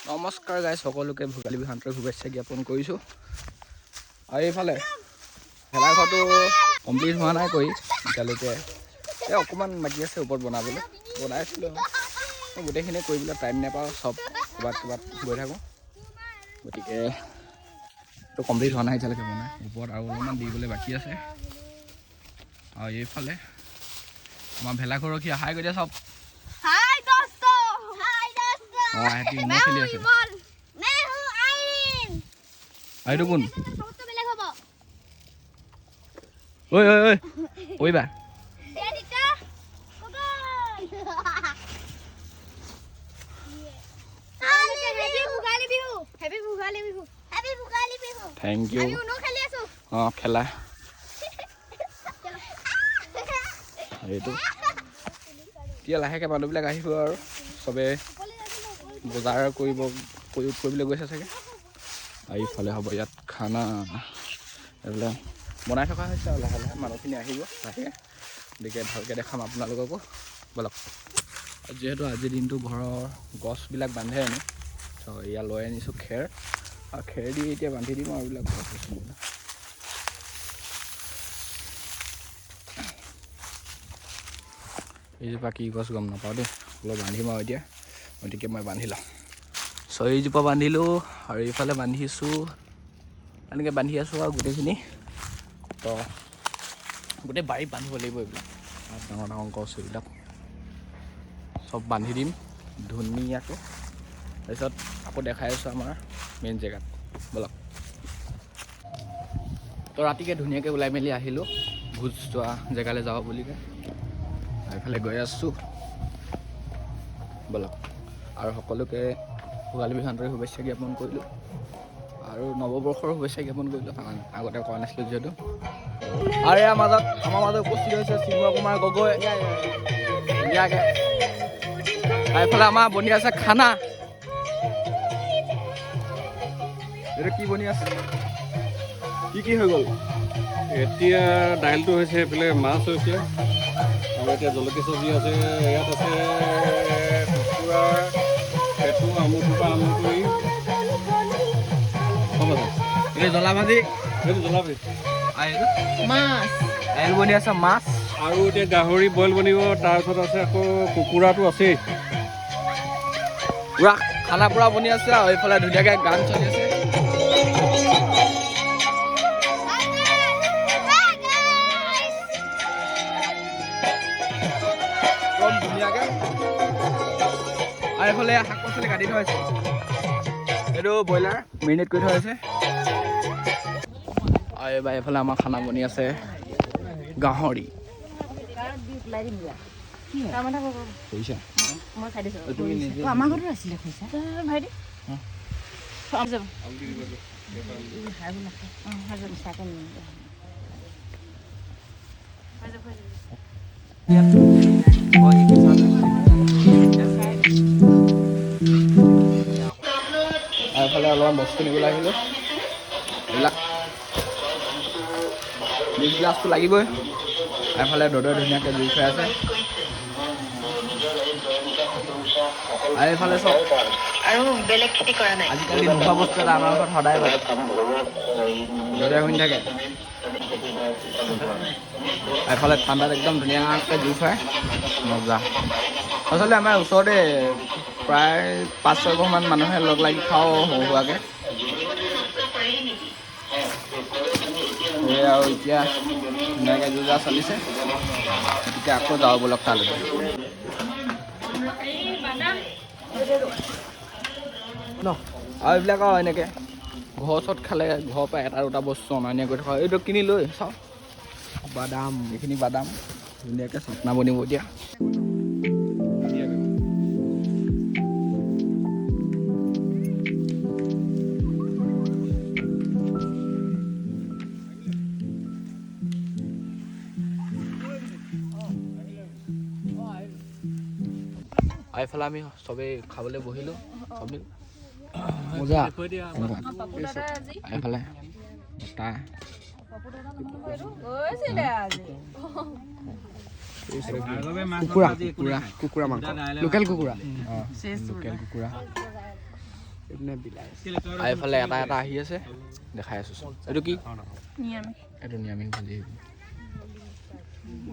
নমস্কাৰ গাইজ, সকলোকে ভোগালী বিহুৰ আন্তৰিক শুভেচ্ছা জ্ঞাপন কৰিছোঁ। আৰু এইফালে ভেলাঘৰটো কমপ্লিট হোৱা নাই কৰি এতিয়ালৈকে অকণমান বাকী আছে ওপৰত বনাবলৈ। বনাই আছিলোঁ গোটেইখিনি কৰিবলৈ টাইম নাপাওঁ, চব ক'ৰবাত গৈ থাকোঁ, গতিকে এইটো কমপ্লিট হোৱা নাই এতিয়ালৈকে বনাই। ওপৰত আৰু অলপমান দিবলৈ বাকী আছে। আৰু এইফালে আমাৰ ভেলাঘৰ ৰখি হাই কৰি চব খেলি আছে। এইটো কোন? ঐ ঐ ঐ কৰিবা থেংক ইউ। অঁ খেলা এইটো এতিয়া লাহেকৈ মানুহবিলাক আহিব আৰু চবে বজাৰ কৰিবলৈ গৈছে চাগে। আৰু ইফালে হ'ব ইয়াত খানা এইবিলাক বনাই থকা হৈছে আৰু লাহে লাহে মানুহখিনি আহিব লাহেকৈ, গতিকে ভালকৈ দেখাম আপোনালোককো ব'লক। যিহেতু আজিৰ দিনটো ঘৰৰ গছবিলাক বান্ধে আনি, ত' এয়া লৈ আনিছোঁ খেৰ, আৰু খেৰ দি এতিয়া বান্ধি দিম আৰু এইবিলাক গছ গছনিবিলাক। এইজোপা কি গছ গম নাপাওঁ দেই, অলপ বান্ধিম আৰু এতিয়া, গতিকে মই বান্ধি লওঁ। এইজোপা বান্ধিলোঁ আৰু এইফালে বান্ধিছোঁ, এনেকৈ বান্ধি আছোঁ আৰু গোটেইখিনি। তো গোটেই বাৰীত বান্ধিব লাগিব এইবিলাক, ডাঙৰ ডাঙৰ গছ এইবিলাক চব বান্ধি দিম ধুনীয়াকৈ। তাৰপিছত আকৌ দেখাই আছোঁ আমাৰ মেইন জেগাত, ব'লক। তো ৰাতিকৈ ধুনীয়াকৈ ওলাই মেলি আহিলোঁ ভোজ যোৱা জেগালৈ যাওঁ বুলিকৈ, এইফালে গৈ আছোঁ ব'লক। আৰু সকলোকে ভোগালী বিহুৰ আন্তৰিক শুভেচ্ছা জ্ঞাপন কৰিলোঁ, আৰু নৱবৰ্ষৰ শুভেচ্ছা জ্ঞাপন কৰিলোঁ, আগতে কৰা নাছিলোঁ যিহেতু। আৰু আমাৰ মাজত উপস্থিত হৈছে চিন্ময় কুমাৰ গগৈ ধুনীয়াকৈ। এইফালে আমাৰ বনি আছে খানা। এইটো কি বনি আছে? কি হৈ গ'ল? এতিয়া দাইলটো হৈছে, এইফালে মাছ হৈছে, আৰু এতিয়া জলকীয়া চব্জি আছে। ইয়াত আছে কুকুৰা পেটু, আমুটোৰ পৰা আৰম্ভ কৰি চব আছে। এইটো জ্বলা ভাজি, সেইটো জ্বলা ভাজি, মাছ দাইল বনি আছে, মাছ আৰু এতিয়া গাহৰি বইল বনিব। তাৰপিছত আছে আকৌ কুকুৰাটো আছেই। পূৰা খানা পূৰা বনি আছে, আৰু এইফালে ধুনীয়াকৈ গান চলি আছে। একদম ধুনীয়াকৈ। আৰু এইফালে শাক পাচলি কাটি থোৱা হৈছে, এইটো ব্ৰইলাৰ মেৰিনেট কৰি থোৱা হৈছে। আৰু এইবাৰ এইফালে আমাৰ খানা বনি আছে গাহৰি। এইফালে অলপমান বস্তু নিবলৈ আহিলোঁ, এইবিলাক মিক্স গ্লাছটো লাগিবই। এইফালে দদৈ ধুনীয়াকৈ জুই খুৱাই আছে, আৰু এইফালে চব আৰু বেলেগ খেতি কৰা নাই। আজিকালি নোখোৱা বস্তু এটা আমাৰ ঘৰত সদায় পায়, দদৈ শুনি থাকে। এইফালে ঠাণ্ডাত একদম ধুনীয়াকৈ জুই খুৱাই মজা। আচলতে আমাৰ ওচৰতে প্ৰায় 5-6 ঘৰমান মানুহে লগ লাগি খাওঁ সৰু সুৰাকৈ। সেয়ে আৰু এতিয়া ধুনীয়াকৈ যো জা চলিছে, গতিকে আকৌ যাওঁ ব'লক তালৈ। আৰু এইবিলাক আৰু এনেকৈ ঘৰৰ ওচৰত খালে ঘৰৰ পৰা এটা দুটা বস্তু অনা নিয়া কৰি থকা। এইটো কিনি লৈ চাওঁ, বাদাম, এইখিনি বাদাম ধুনীয়াকৈ চাটনা বনিব এতিয়া। এইফালে আমি চবেই খাবলৈ বহিলোঁ, চবেই মজা। এইফালে বতাহ, কুকুৰা মাংস, লোকেল কুকুৰা, লোকেল কুকুৰা। আৰু এইফালে এটা এটা আহি আছে দেখাই আছোঁ চব। এইটো কি? নিৰামিষ এইটো নিৰামিষ ভাজি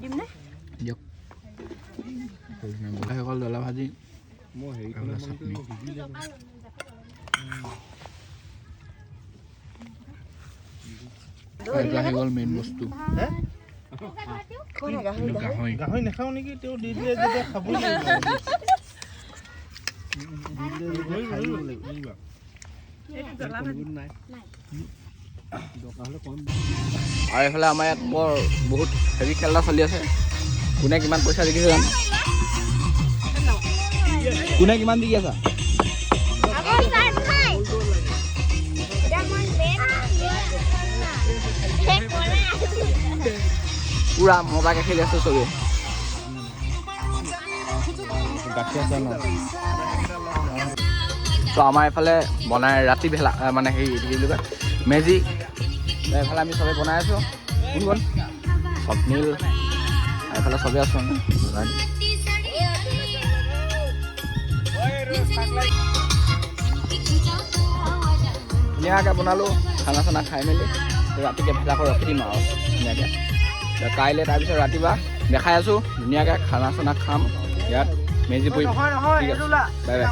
দিম নে? দিয়ক। অকল ডলা ভাজি চাটনি। এইটো আহি গ'ল মেইন বস্তু গাহৰি। গাহৰি নাখাওঁ নেকি তেওঁ দি দিলে যেতিয়া খাবই লাগিব আৰু এইফালে আমাৰ ইয়াত বৰ বহুত হেভি খেল এটা চলি আছে। কোনে কিমান পইচা জিকিছে জানো? কোনে কিমান জিকি আছা? পুৰা মজাকে খেলি আছে চবেই। তো আমাৰ এইফালে বনাই ৰাতি ভেলা মানে হেৰি কি বুলি কয় মেজি। এইফালে আমি চবেই বনাই আছোঁ। কোন কোন? স্বপ্নীল এইফালে চবেই আছোঁ। ধুনীয়াকৈ বনালোঁ খানা চানা খাই মেলি ৰাতিকৈ ভেলাঘৰ ৰখি দিম আৰু ধুনীয়াকৈ। কাইলৈ তাৰপিছত ৰাতিপুৱা দেখাই আছোঁ ধুনীয়াকৈ খানা চানা খাম ইয়াত মেজি পুৰিম। ঠিক আছে, বাই বাই।